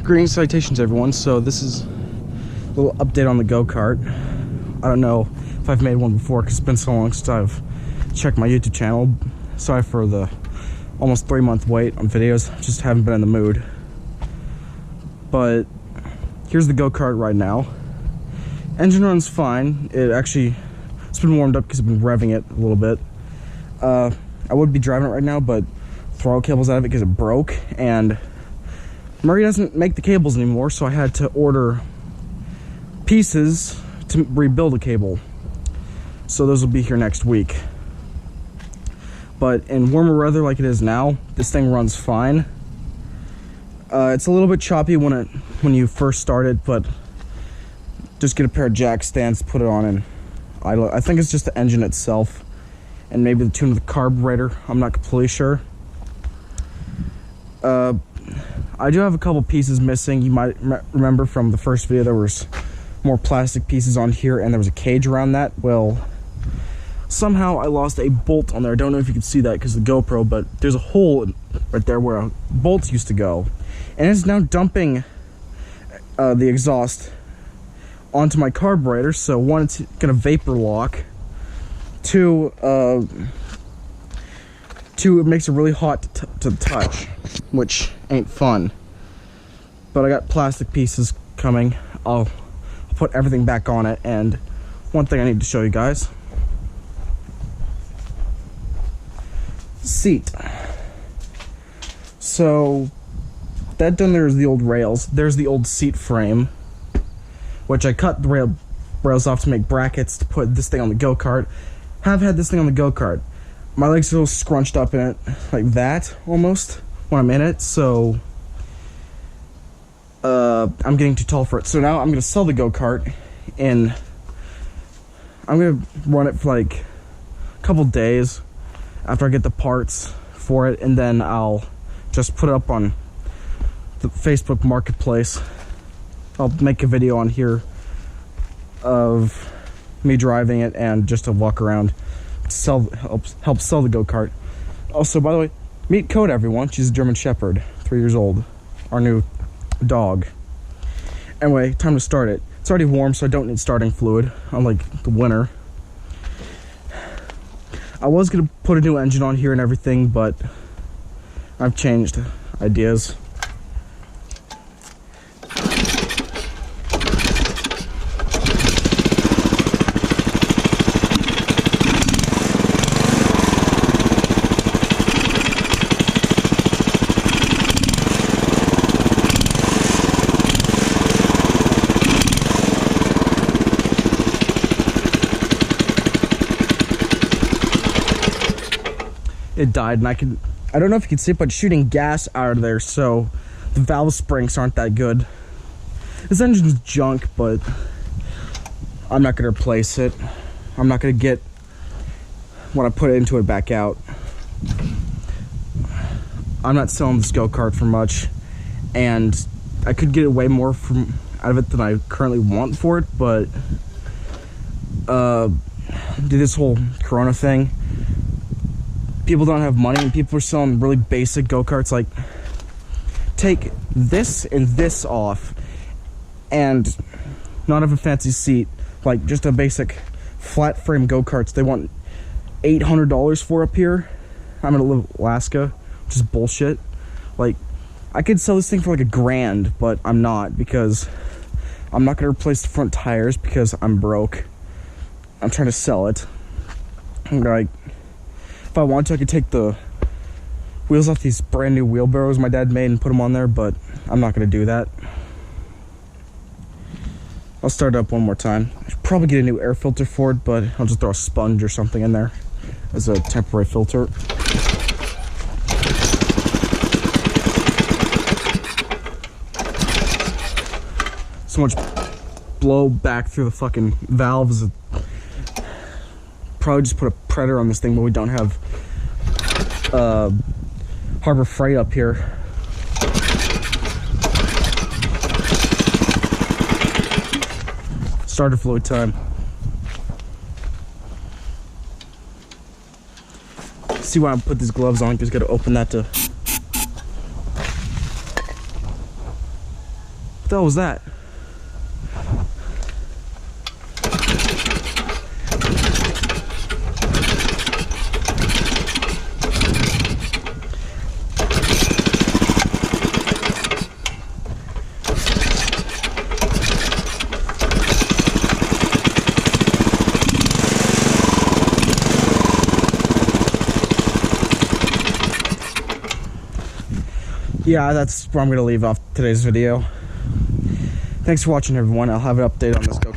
Greetings, salutations everyone. So this is a little update on the Go Kart. I don't know if I've made one before because it's been so long since I've checked my YouTube channel. Sorry for the almost 3-month wait on videos, just haven't been in the mood. But here's the Go Kart right now. Engine runs fine. It's been warmed up because I've been revving it a little bit. I would be driving it right now, but throttle cable's out of it because it broke, and Murray doesn't make the cables anymore, so I had to order pieces to rebuild a cable. So those will be here next week. But in warmer weather like it is now, this thing runs fine. It's a little bit choppy when you first start it, but just get a pair of jack stands, put it on, and I think it's just the engine itself and maybe the tune of the carburetor. I'm not completely sure. I do have a couple pieces missing. You might remember from the first video there was more plastic pieces on here and there was a cage around that. Well, somehow I lost a bolt on there. I don't know if you can see that because of the GoPro, but there's a hole right there where bolts used to go, and it's now dumping the exhaust onto my carburetor. So one, it's gonna vapor lock. Two, it makes it really hot to touch, which ain't fun. But I got plastic pieces coming. I'll put everything back on it. And one thing I need to show you guys: seat. So that done there is the old rails. There's the old seat frame, which I cut the rails off to make brackets to put this thing on the Go Kart. Have had this thing on the Go Kart. My legs are a little scrunched up in it, like that, almost, when I'm in it, so I'm getting too tall for it. So now I'm going to sell the Go Kart, and I'm going to run it for like a couple days after I get the parts for it, and then I'll just put it up on the Facebook Marketplace. I'll make a video on here of me driving it and just a walk around to help sell the Go Kart. Also, by the way, meet Code, everyone. She's a German Shepherd, 3 years old, our new dog. Anyway, time to start it. It's already warm, so I don't need starting fluid, unlike the winter. I was gonna put a new engine on here and everything, but I've changed ideas. It died, and I don't know if you can see it, but shooting gas out of there, so the valve springs aren't that good. This engine's junk, but I'm not gonna replace it. I'm not gonna get what I put into it back out. I'm not selling this Go Kart for much, and I could get way more out of it than I currently want for it, but do this whole Corona thing. People don't have money, and people are selling really basic go-karts. Like, take this and this off and not have a fancy seat, like just a basic flat frame go-karts they want $800 for up here. I'm in Alaska, which is bullshit. Like, I could sell this thing for like $1,000, but I'm not, because I'm not gonna replace the front tires because I'm broke. I'm trying to sell it. Like, if I want to, I could take the wheels off these brand new wheelbarrows my dad made and put them on there, but I'm not going to do that. I'll start it up one more time. I should probably get a new air filter for it, but I'll just throw a sponge or something in there as a temporary filter. So much blow back through the fucking valves. Probably just put a Predator on this thing, but we don't have Harbor Freight up here. Starter fluid time. See why I put these gloves on, because gotta open that to What the hell was that? Yeah, that's where I'm going to leave off today's video. Thanks for watching, everyone. I'll have an update on this Go